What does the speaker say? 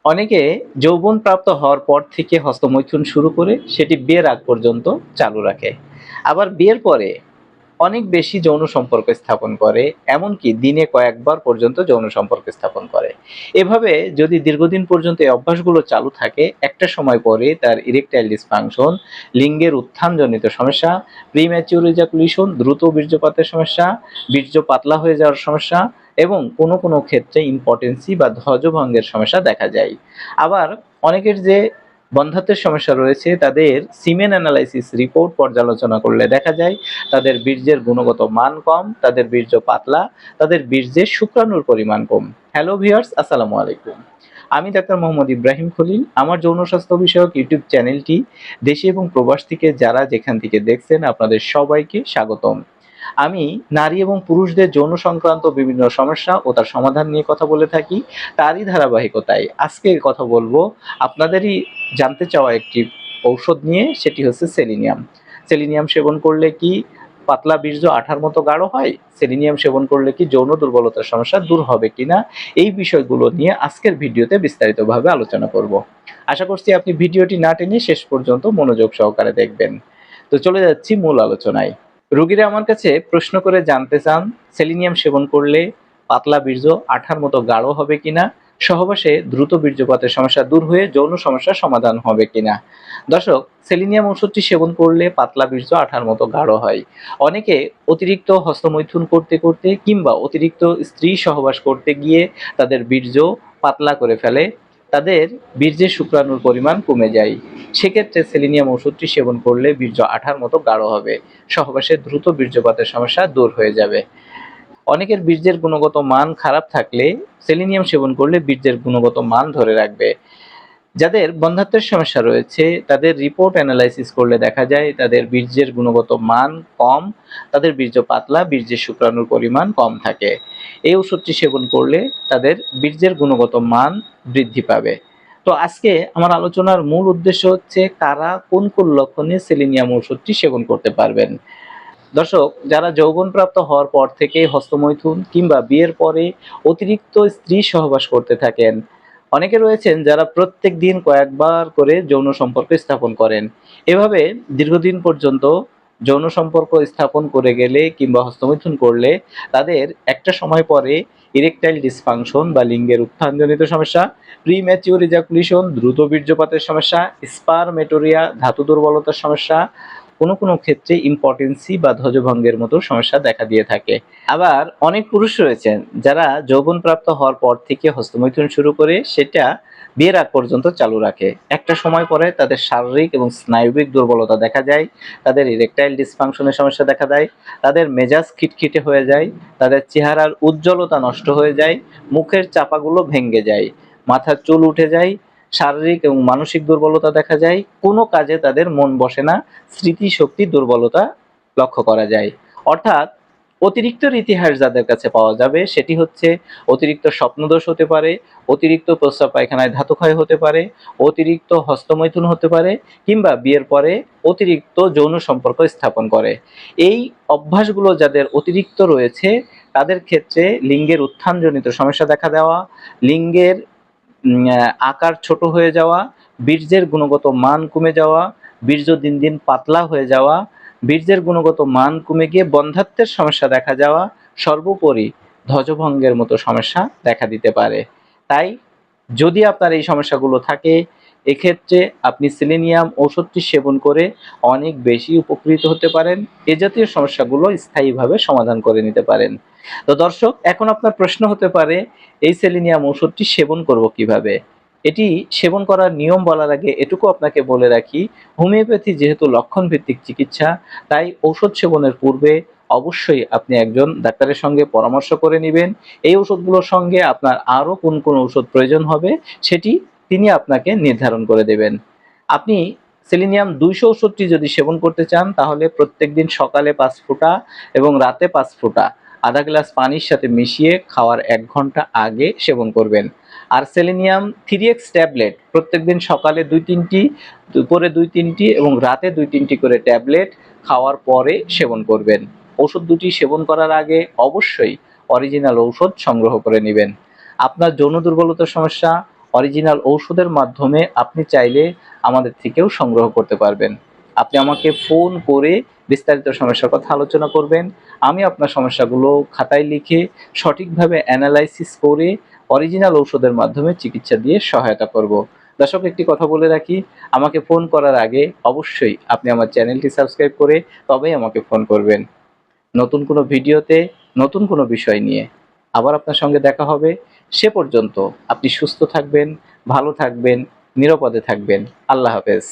অনেকে যৌবন প্রাপ্ত হওয়ার পর থেকে হস্তমৈথুন শুরু করে সেটি বিয়ের আগ পর্যন্ত চালু রাখে। আবার বিয়ের পরে অনেক বেশি যৌন সম্পর্ক স্থাপন করে, এমনকি দিনে কয়েকবার পর্যন্ত যৌন সম্পর্ক স্থাপন করে। এভাবে যদি দীর্ঘদিন পর্যন্ত এই অভ্যাসগুলো চালু থাকে, একটা সময় পরে তার ইরেকটাইল ডিসফাংশন, লিঙ্গের উত্থানজনিত সমস্যা, প্রিম্যাচিউর ইজাকুলেশন, দ্রুত বীর্যপাতের সমস্যা, বীর্য পাতলা হয়ে যাওয়ার সমস্যা এবং কোনো কোনো ক্ষেত্রে ইম্পটেন্সি বা ধ্বজভঙ্গের সমস্যা দেখা যায়। আবার অনেকের যে বন্ধ্যাত্বের সমস্যা রয়েছে, তাদের সিমেন অ্যানালাইসিস রিপোর্ট পর্যালোচনা করলে দেখা যায় তাদের বীর্যের গুণগত মান কম, তাদের বীর্য পাতলা, তাদের বীর্যে শুক্রাণুর পরিমাণ কম। হ্যালো ভিউয়ার্স, আসসালামু আলাইকুম। আমি ডাক্তার মোহাম্মদ ইব্রাহিম খলিল। আমার যৌন স্বাস্থ্য বিষয়ক ইউটিউব চ্যানেলটি দেশে এবং প্রবাস থেকে যারা যেখান থেকে দেখছেন আপনাদের সবাইকে স্বাগতম। আমি নারী এবং পুরুষদের যৌন সংক্রান্ত বিভিন্ন সমস্যা ও তার সমাধান নিয়ে কথা বলে থাকি। তারই ধারাবাহিকতায় আজকে কথা বলবো আপনাদেরই জানতে চাওয়া একটি ঔষধ নিয়ে, সেটি হচ্ছে সেলিনিয়াম। সেলিনিয়াম সেবন করলে কি পাতলা বীর্য আঠার মতো গাঢ় হয়? সেলিনিয়াম সেবন করলে কি যৌন দুর্বলতার সমস্যা দূর হবে কিনা? এই বিষয়গুলো নিয়ে আজকের ভিডিওতে বিস্তারিতভাবে আলোচনা করব। আশা করছি আপনি ভিডিওটি না টেনে শেষ পর্যন্ত মনোযোগ সহকারে দেখবেন। তো চলে যাচ্ছি মূল আলোচনায়। রোগীরা আমার কাছে প্রশ্ন করে জানতে চান, সেলিনিয়াম সেবন করলে পাতলা বীর্য আঠার মতো গাঢ় হবে কিনা, সহবাসে দ্রুত বীর্যপাতের সমস্যা দূর হয়ে যৌন সমস্যার সমাধান হবে কিনা। দর্শক, সেলিনিয়াম ওষুধটি সেবন করলে পাতলা বীর্য আঠার মতো গাঢ় হয়। অনেকে অতিরিক্ত হস্তমৈথুন করতে করতে কিংবা অতিরিক্ত স্ত্রী সহবাস করতে গিয়ে তাদের বীর্য পাতলা করে ফেলে, তাদের বীর্যে শুক্রাণুর পরিমাণ কমে যায়। সেক্ষেত্রে সেলিনিয়াম ওষুধটি সেবন করলে বীর্য আঠার মতো গাঢ় হবে, সহবাসে দ্রুত বীর্যপাতের সমস্যা দূর হয়ে যাবে। অনেকের বীর্যের গুণগত মান খারাপ থাকলে সেলিনিয়াম সেবন করলে বীর্যের গুণগত মান ধরে রাখবে। যাদের বন্ধ্যাত্বের সমস্যা রয়েছে তাদের রিপোর্ট অ্যানালাইসিস করলে দেখা যায় তাদের বীর্যের গুণগত মান কম, তাদের বীর্য পাতলা, বীর্যের শুক্রাণুর পরিমাণ কম থাকে। এই ওষুধটি সেবন করলে তাদের বীর্যের গুণগত মান বৃদ্ধি পাবে। তো আজকে আমার আলোচনার মূল উদ্দেশ্য হচ্ছে কারা কোন কোন লক্ষণে সেলিনিয়াম ওষুধটি সেবন করতে পারবেন। দর্শক, যারা যৌবনপ্রাপ্ত হওয়ার পর থেকে হস্তমৈথুন কিংবা বিয়ের পরে অতিরিক্ত স্ত্রী সহবাস করতে থাকেন, অনেকে রয়েছেন যারা প্রত্যেক দিন কয়েকবার করে যৌন সম্পর্ক স্থাপন করেন। এভাবে দীর্ঘদিন পর্যন্ত যৌন সম্পর্ক স্থাপন করে গেলে কিংবা হস্তমৈথুন করলে তাদের একটা সময় পরে ইরেকটাইল ডিসফাংশন বা লিঙ্গের উত্থানজনিত সমস্যা, প্রিম্যাচিউর ইজাকুলেশন, দ্রুত বীর্যপাতের সমস্যা, স্পারমেটোরিয়া, ধাতু দুর্বলতার সমস্যা, কোনো কোনো ক্ষেত্রে ইম্পটেন্সি বা ধ্বজভঙ্গের মতো সমস্যা দেখা দিয়ে থাকে। আবার অনেক পুরুষ রয়েছেন যারা যৌবনপ্রাপ্ত হওয়ার পর থেকে হস্তমৈথুন শুরু করে সেটা বিয়ের আগ পর্যন্ত চালু রাখে। একটা সময় পরে তাদের শারীরিক এবং স্নায়বিক দুর্বলতা দেখা যায়, তাদের ইরেকটাইল ডিসফাংশনের সমস্যা দেখা দেয়, তাদের মেজাজ খিটখিটে হয়ে যায়, তাদের চেহারার উজ্জ্বলতা নষ্ট হয়ে যায়, মুখের চাপাগুলো ভেঙে যায়, মাথার চুল উঠে যায়, শারীরিক এবং মানসিক দুর্বলতা দেখা যায়, কোনো কাজে তাদের মন বসে না, স্মৃতিশক্তি দুর্বলতা লক্ষ্য করা যায়। অর্থাৎ অতিরিক্তর ইতিহাস যাদের কাছে পাওয়া যাবে সেটি হচ্ছে অতিরিক্ত স্বপ্নদোষ হতে পারে, অতিরিক্ত প্রস্রাব পায়খানায় ধাতুক্ষয় হতে পারে, অতিরিক্ত হস্তমৈথুন হতে পারে কিংবা বিয়ের পরে অতিরিক্ত যৌন সম্পর্ক স্থাপন করে। এই অভ্যাসগুলো যাদের অতিরিক্ত রয়েছে তাদের ক্ষেত্রে লিঙ্গের উত্থানজনিত সমস্যা দেখা দেওয়া, লিঙ্গের আকার ছোট হয়ে যাওয়া, বীর্যের গুণগত মান কমে যাওয়া, বীর্য দিন দিন পাতলা হয়ে যাওয়া, বীর্যের গুণগত মান কমে গিয়ে বন্ধ্যাত্বের সমস্যা দেখা যাওয়া, সর্বোপরি ধ্বজভঙ্গের মতো সমস্যা দেখা দিতে পারে। তাই যদি আপনার এই সমস্যাগুলো থাকে, এক্ষেত্রে আপনি সেলেনিয়াম ওষুধটি সেবন করে অনেক বেশি উপকৃত হতে পারেন। এ জাতীয় সমস্যাগুলো স্থায়ীভাবে সমাধান করে নিতে পারেন। তো দর্শক, এখন আপনার প্রশ্ন হতে পারে এই সেলেনিয়াম ওষুধটি সেবন করব কিভাবে? এটি সেবন করার নিয়ম বলার আগে এটুকু আপনাকে বলে রাখি, হোমিওপ্যাথি যেহেতু লক্ষণ ভিত্তিক চিকিৎসা, তাই ঔষধ সেবনের পূর্বে অবশ্যই আপনি একজন ডাক্তারের সঙ্গে পরামর্শ করে নেবেন। এই ওষুধগুলোর সঙ্গে আপনার আরও কোন কোন ওষুধ প্রয়োজন হবে সেটি তিনি আপনাকে নির্ধারণ করে দেবেন। আপনি সেলিনিয়াম 200 ওষুধটি যদি সেবন করতে চান তাহলে প্রত্যেকদিন সকালে 5 ফোঁটা এবং রাতে 5 ফোঁটা আধা গ্লাস পানির সাথে মিশিয়ে খাওয়ার 1 ঘন্টা আগে সেবন করবেন। আর সেলিনিয়াম 3x ট্যাবলেট প্রত্যেকদিন সকালে 2-3টি, দুপুরে 2-3টি এবং রাতে 2-3টি করে ট্যাবলেট খাওয়ার পরে সেবন করবেন। ওষুধ দুটি সেবন করার আগে অবশ্যই অরিজিনাল ঔষধ সংগ্রহ করে নেবেন। আপনার যৌন দুর্বলতার সমস্যা অরিজিনাল ঔষধের মাধ্যমে আপনি চাইলে আমাদের থেকেও সংগ্রহ করতে পারবেন। আপনি আমাকে ফোন করে বিস্তারিত সমস্যার কথা আলোচনা করবেন। আমি আপনার সমস্যাগুলো খাতায় লিখে সঠিকভাবে অ্যানালাইসিস করে অরিজিনাল ঔষধের মাধ্যমে চিকিৎসা দিয়ে সহায়তা করব। দর্শক, একটি কথা বলে রাখি, আমাকে ফোন করার আগে অবশ্যই আপনি আমার চ্যানেলটি সাবস্ক্রাইব করে তবেই আমাকে ফোন করবেন। নতুন কোনো ভিডিওতে নতুন কোনো বিষয় নিয়ে আবার আপনার সঙ্গে দেখা হবে। সে পর্যন্ত আপনি সুস্থ থাকবেন, ভালো থাকবেন, নিরাপদে থাকবেন। আল্লাহ হাফেজ।